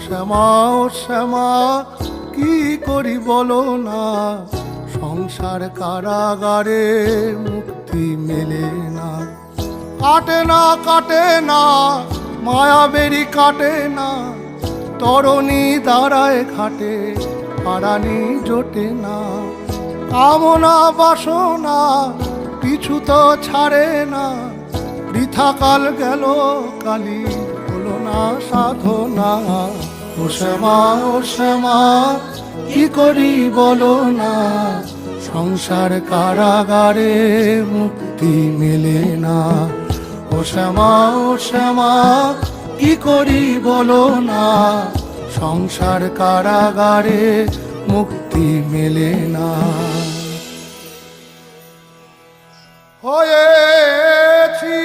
শ্যামা ও শ্যামা কি করি বলো না, সংসার কারাগারে মুক্তি মেলে না। কাটে না কাটে না মায়া বেরি কাটে না, তরণী দাঁড়ায় ঘাটে পারানি জোটে না। কামনা বাসনা পিছু তো ছাড়ে না, বৃথা কাল গেল কালি হলো না সাধনা। ও শ্যামা ও শ্যামা কি করি বলো না, সংসার কারাগারে মুক্তি মেলে না। ও শ্যামা ও শ্যামা কি করি বলো না, সংসার কারাগারে মুক্তি মেলে না। হয়েছি